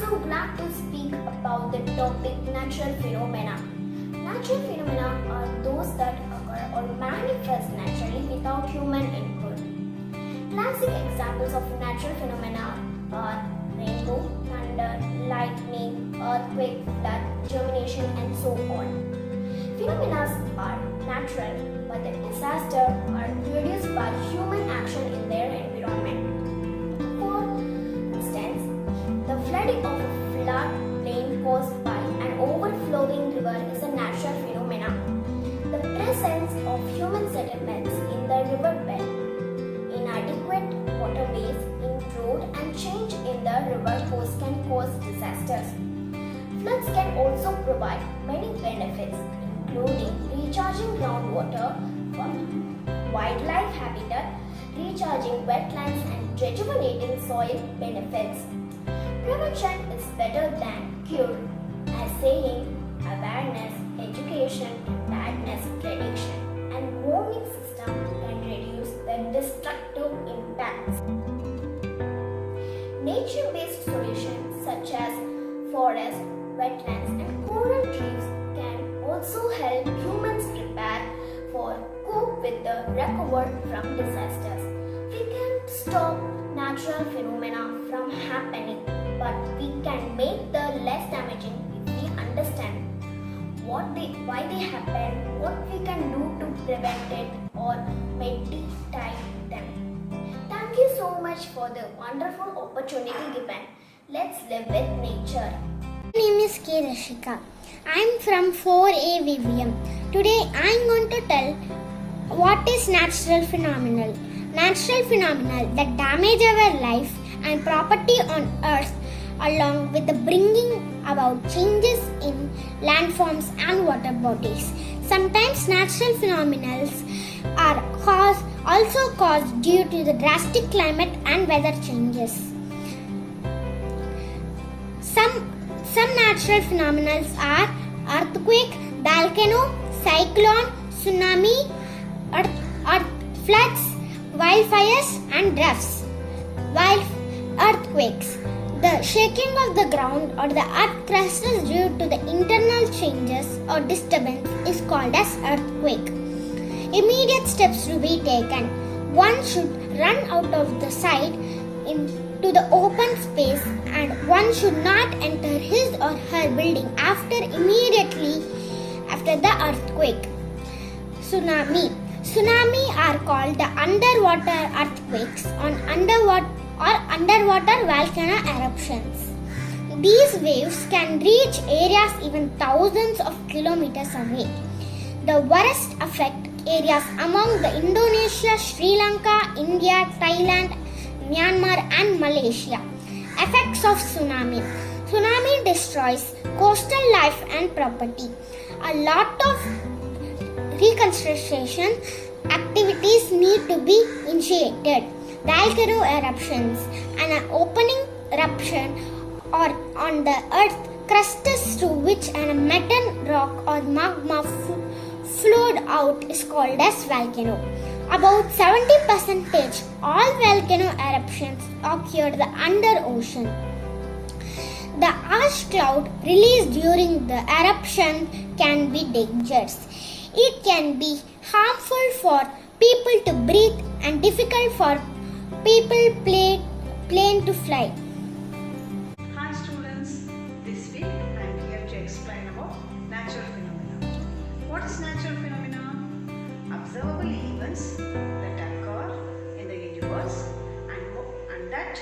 so glad to speak about the topic natural phenomena. Natural phenomena are those that occur or manifest naturally without human input. Classic examples of natural phenomena are rainbow, thunder, lightning, earthquake, flood, germination, and so on. Phenomena are natural, but the disasters are produced by human action in their environment. For instance, the flooding of a floodplain caused by an overflowing river is a natural phenomenon. The presence of human settlements in the riverbed, inadequate waterways in road and change in the river course can cause disasters. Floods can also provide many benefits, including recharging groundwater for wildlife habitat, recharging wetlands and rejuvenating soil benefits. Prevention is better than cure, as saying awareness, education, preparedness, prediction, and warning system can reduce the destructive impacts. Nature-based solutions such as forests, wetlands, and coral reefs can also help humans prepare for cope with the recovery from disasters. We can't stop natural phenomena from happening, but we can make them less damaging if we understand why they happen, what we can do to prevent it or mitigate them. Thank you so much for the wonderful opportunity given. Let's live with nature. My name is K. Rashika. I am from 4A VVM. Today I am going to tell what is natural phenomenon. Natural phenomenon that damage our life and property on earth along with the bringing about changes in landforms and water bodies. Sometimes natural phenomena are also caused due to the drastic climate and weather changes. Some natural phenomena are earthquake, volcano, cyclone, tsunami, earth floods, wildfires and droughts. While earthquakes, the shaking of the ground or the earth crust is due to the internal changes or disturbance is called as earthquake. Immediate steps to be taken. One should run out of the site into the open space and one should not enter his or her building immediately after the earthquake. Tsunami are called the underwater earthquakes or underwater volcano eruptions. These waves can reach areas even thousands of kilometers away. The worst affect areas among the Indonesia, Sri Lanka, India, Thailand, Myanmar and Malaysia. Effects of tsunami. Tsunami destroys coastal life and property. A lot of reconstruction activities need to be initiated. Volcano eruptions and an opening eruption or on the earth crust through which a metal rock or magma flowed out is called as volcano. About 70% all volcano eruptions occur under ocean. The ash cloud released during the eruption can be dangerous. It can be harmful for people to breathe and difficult for people plane to fly. Hi students, this week I am here to explain about natural phenomena. What is natural phenomena? Observable events that occur in the universe and that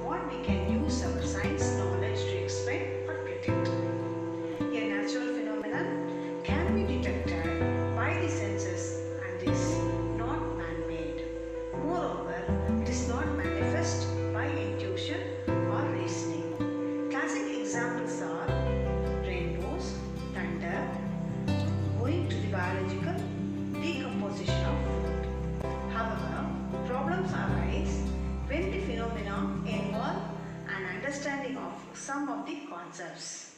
what we can use our science knowledge to explain or predict. A natural phenomenon can be detected by the senses and is not man-made. Moreover, it is not manifest by intuition or reasoning. Classic examples are rainbows, thunder, owing to the biological decomposition of food. However, problems arise when the phenomena involve an understanding of some of the concepts.